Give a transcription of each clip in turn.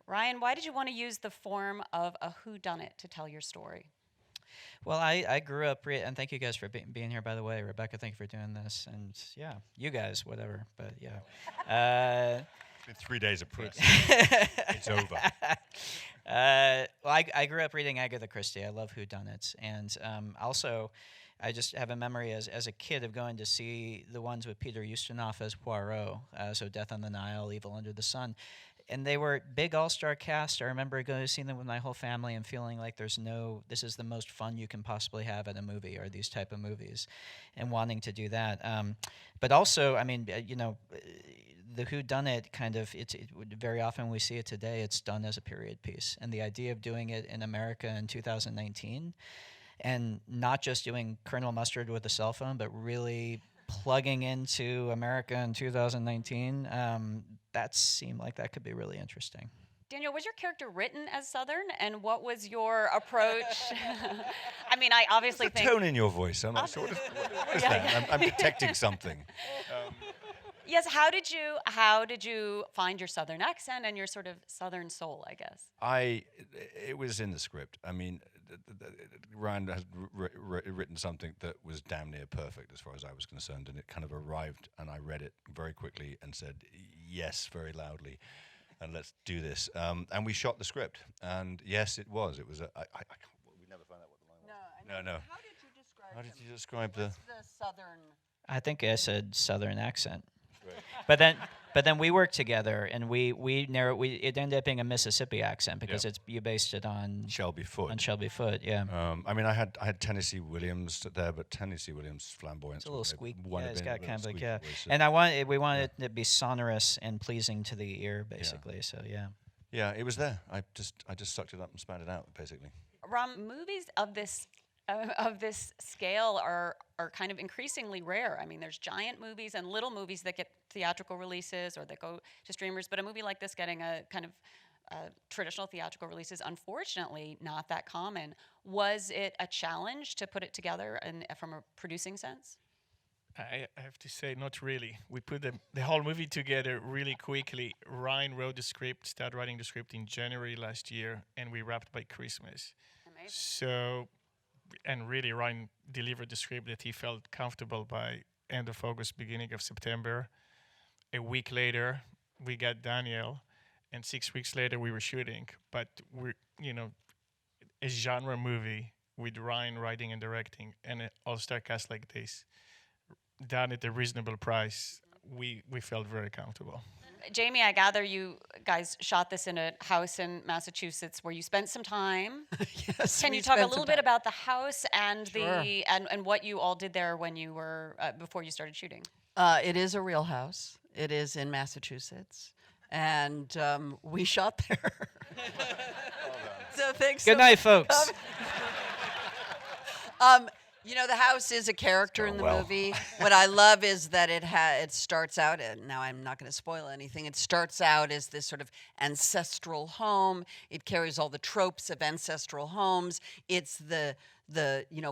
Ryan, why did you want to use the form of a whodunit to tell your story? Well, I grew up, and thank you guys for being here, by the way. Rebecca, thank you for doing this. And yeah, you guys, whatever. But yeah. It's been 3 days of press. It's over. Well, I grew up reading Agatha Christie. I love whodunits. And also, I just have a memory as a kid of going to see the ones with Peter Ustinov as Poirot, so Death on the Nile, Evil Under the Sun. And they were big all-star cast. I remember going to see them with my whole family and feeling like this is the most fun you can possibly have at a movie or these type of movies, and wanting to do that. But also, I mean, the whodunit kind of, very often we see it today, it's done as a period piece. And the idea of doing it in America in 2019, and not just doing Colonel Mustard with a cell phone, but really plugging into America in 2019, that seemed like that could be really interesting. Daniel, was your character written as Southern, and what was your approach? I mean, I obviously What's the think. tone in your voice? I'm not sure. What is that? I'm detecting something. Yes. How did you find your Southern accent and your sort of Southern soul? I guess. It was in the script. I mean, Ryan has written something that was damn near perfect as far as I was concerned, and it kind of arrived, and I read it very quickly and said yes very loudly, and let's do this. And we shot the script, and yes, it was. It was. We never found out what the line was. No. How did you describe? How did you describe the? What's the Southern? I think I said Southern accent. Right. But then we worked together, and it ended up being a Mississippi accent because you based it on Shelby Foote. On Shelby Foote, yeah. I mean, I had Tennessee Williams there, but Tennessee Williams' flamboyance. It's a little squeak. Yeah, It's got kind of like voice, And we wanted it to be sonorous and pleasing to the ear, basically. So yeah. Yeah, it was there. I just sucked it up and spat it out, basically. Ram, movies of this scale are kind of increasingly rare. I mean, there's giant movies and little movies that get theatrical releases or that go to streamers, but a movie like this getting a kind of traditional theatrical release is unfortunately not that common. Was it a challenge to put it together from a producing sense? I have to say, not really. We put the whole movie together really quickly. Ryan wrote the script, started writing the script in January last year, and we wrapped by Christmas. Amazing. So, and really, Ryan delivered the script that he felt comfortable by end of August, beginning of September. A week later, we got Daniel, and 6 weeks later, we were shooting. But a genre movie with Ryan writing and directing, and an all-star cast like this, done at a reasonable price, we felt very comfortable. Jamie, I gather you guys shot this in a house in Massachusetts where you spent some time. Yes. Can you talk a little bit about the house and Sure. and what you all did there when you were before you started shooting? It is a real house. It is in Massachusetts, and we shot there. So thanks. Good night, folks. The house is a character in the well. movie. What I love is that it starts out, and now I'm not going to spoil anything. It starts out as this sort of ancestral home. It carries all the tropes of ancestral homes. It's the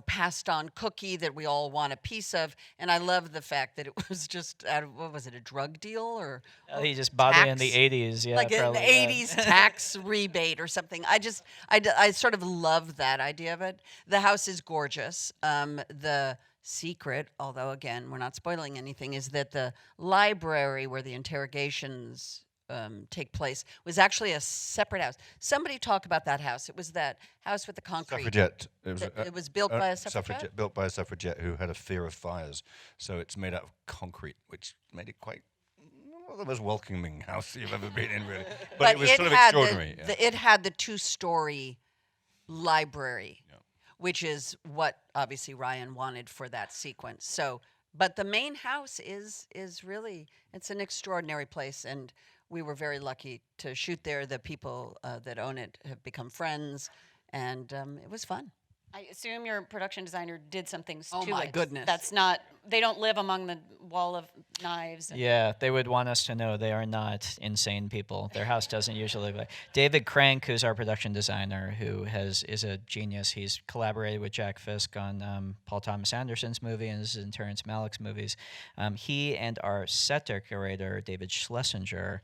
passed on cookie that we all want a piece of. And I love the fact that it was just out of, what was it, a drug deal or He just bought it in the tax? 80s, yeah. like probably, an yeah. 80s tax rebate or something. I sort of love that idea of it. The house is gorgeous. The secret, although again, we're not spoiling anything, is that the library where the interrogations take place was actually a separate house. Somebody talk about that house. It was that house with the concrete. Suffragette. It was built by a suffragette? Built by a suffragette who had a fear of fires. So it's made out of concrete, which made it quite the most welcoming house you've ever been in, really. But it was sort of had extraordinary. it had the two-story library, which is what obviously Ryan wanted for that sequence. So, but the main house is really, it's an extraordinary place, and we were very lucky to shoot there. The people that own it have become friends, and it was fun. I assume your production designer did some things Oh to my it. goodness. That's not. They don't live among the wall of knives. Yeah, they would want us to know they are not insane people. Their house doesn't usually look like. David Crank, who's our production designer, who is a genius. He's collaborated with Jack Fisk on Paul Thomas Anderson's movie and is in Terrence Malick's movies. He and our set decorator, David Schlesinger,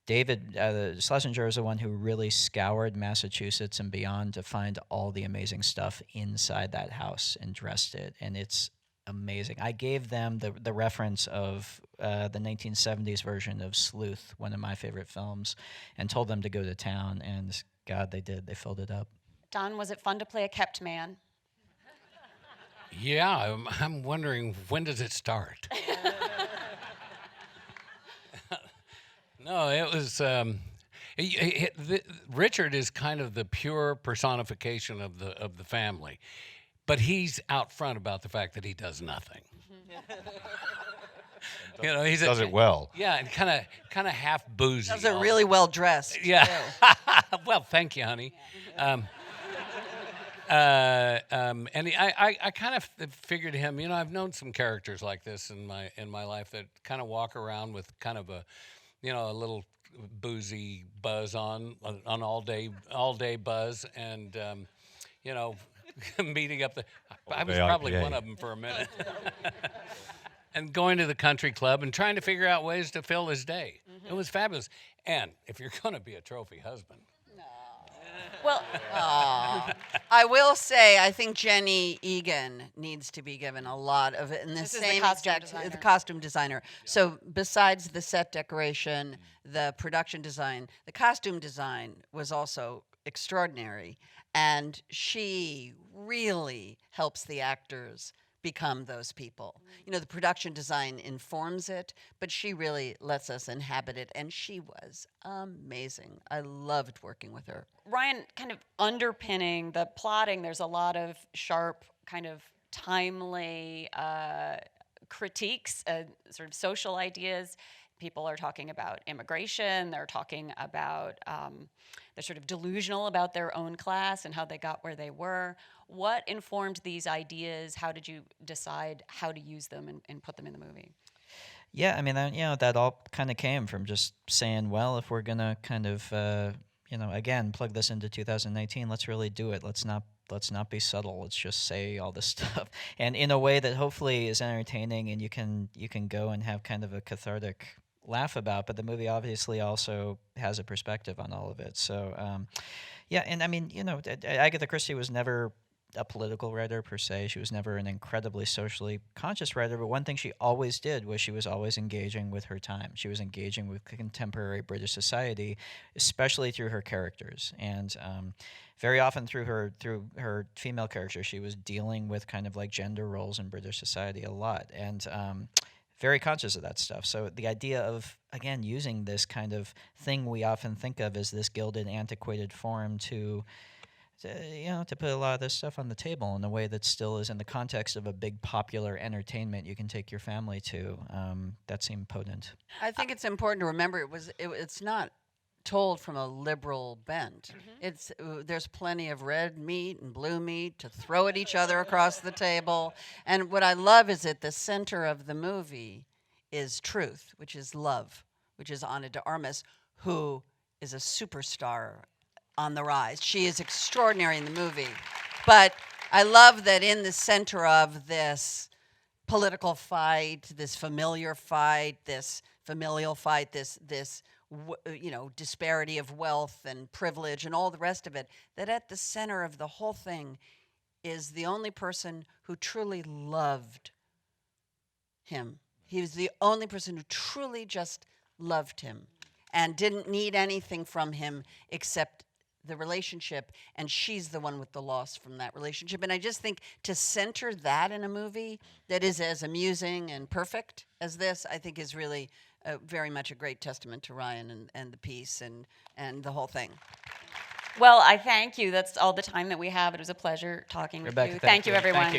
David Schlesinger is the one who really scoured Massachusetts and beyond to find all the amazing stuff inside that house and dressed it, and it's amazing. I gave them the reference of the 1970s version of Sleuth, one of my favorite films, and told them to go to town, and God, they did. They filled it up. Don, was it fun to play a kept man? Yeah, I'm wondering, when does it start? No, it was. Richard is kind of the pure personification of the family, but he's out front about the fact that he does nothing. You know, he does it well. Yeah, and kind of half boozy. Does it really well dressed. Yeah. Well, thank you, honey. And I kind of figured him. You know, I've known some characters like this in my life that kind of walk around with kind of a little boozy buzz on all day buzz, and meeting up I was probably IPA. one of them for a minute. And going to the country club and trying to figure out ways to fill his day. It was fabulous. And if you're going to be a trophy husband. Well, I will say, I think Jenny Egan needs to be given a lot of it. And This is the same costume exact, designer. the costume designer. So besides the set decoration, the production design, the costume design was also extraordinary. And she really helps the actors become those people. You know, the production design informs it, but she really lets us inhabit it, and she was amazing. I loved working with her. Ryan, kind of underpinning the plotting, there's a lot of sharp, kind of timely critiques, sort of social ideas. People are talking about immigration. They're talking about, they're sort of delusional about their own class and how they got where they were. What informed these ideas? How did you decide how to use them and put them in the movie? Yeah, I mean, that all kind of came from just saying, well, if we're going to kind of, again, plug this into 2019, let's really do it. Let's not be subtle. Let's just say all this stuff, and in a way that hopefully is entertaining, and you can go and have kind of a cathartic laugh about. But the movie obviously also has a perspective on all of it. So, yeah, and I mean, Agatha Christie was never a political writer per se. She was never an incredibly socially conscious writer, but one thing she always did was she was always engaging with her time. She was engaging with contemporary British society, especially through her characters, and very often through her female characters, she was dealing with kind of like gender roles in British society a lot, and very conscious of that stuff. So the idea of, again, using this kind of thing we often think of as this gilded, antiquated form to put a lot of this stuff on the table in a way that still is in the context of a big popular entertainment you can take your family to, that seemed potent. I think it's important to remember it's not told from a liberal bent. It's there's plenty of red meat and blue meat to throw at each other across the table. And what I love is at the center of the movie is truth, which is love, which is Ana de Armas, who is a superstar on the rise. She is extraordinary in the movie. But I love that in the center of this political fight, this familiar fight, this familial fight, this disparity of wealth and privilege and all the rest of it, that at the center of the whole thing is the only person who truly loved him. He was the only person who truly just loved him and didn't need anything from him except the relationship, and she's the one with the loss from that relationship. And I just think to center that in a movie that is as amusing and perfect as this, I think is really very much a great testament to Ryan and the piece and the whole thing. Well, I thank you. That's all the time that we have. It was a pleasure talking with Rebecca, you. thank Thank you, you. everyone. Thank you.